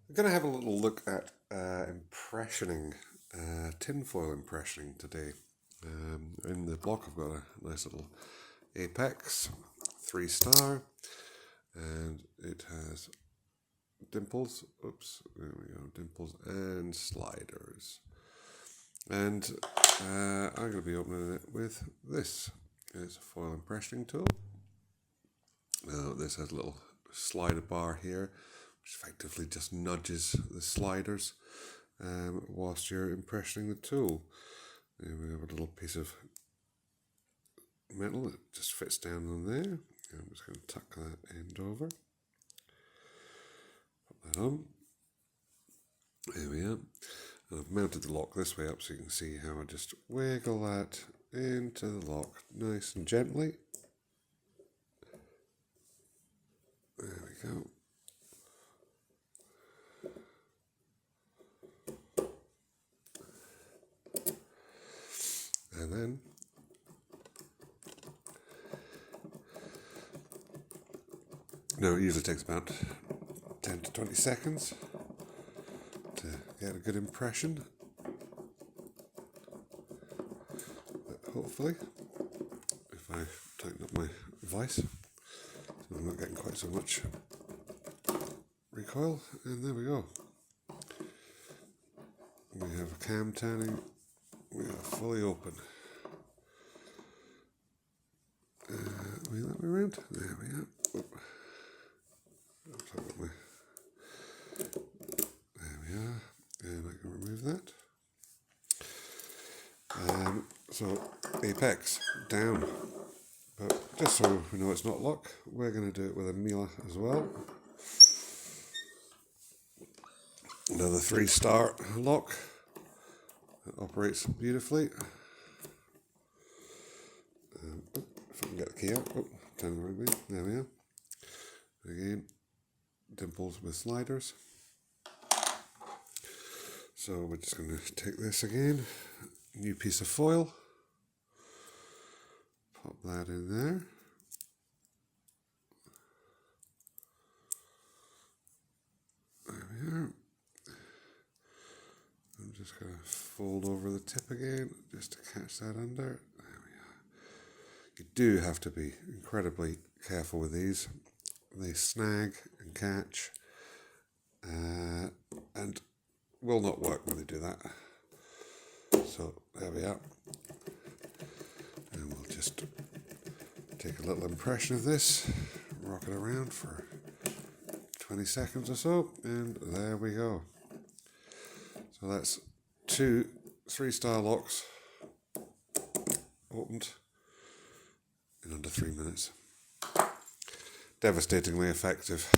We're going to have a little look at impressioning, tinfoil impressioning today. In the block I've got a nice little Apex 3-star, and it has dimples, there we go, dimples and sliders. And I'm going to be opening it with this. It's a foil impressioning tool. Now this has a little slider bar here, which effectively just nudges the sliders whilst you're impressioning the tool. There we have a little piece of metal that just fits down on there. I'm just going to tuck that end over. Put that on. There we are. And I've mounted the lock this way up so you can see how I just wiggle that into the lock nice and gently. There we go. And then it usually takes about 10 to 20 seconds to get a good impression. But hopefully, if I tighten up my vise, so I'm not getting quite so much recoil, and there we go. We have a cam tanning, we are fully open. Let me around, there we are. There we are, and I can remove that. So Apex down, but just so we know it's not lock, we're going to do it with a Mila as well. Another 3-star lock that operates beautifully. If I can get the key out, turn the right way, there we are. Again, dimples with sliders. So we're just going to take this again, new piece of foil, pop that in there. There we are. I'm just going to fold over the tip again, just to catch that under. There we are. You do have to be incredibly careful with these. They snag and catch, and will not work when they do that. So there we are. And we'll just take a little impression of this, rock it around for 20 seconds or so, and there we go. So that's 2 3-star locks opened in under 3 minutes. Devastatingly effective.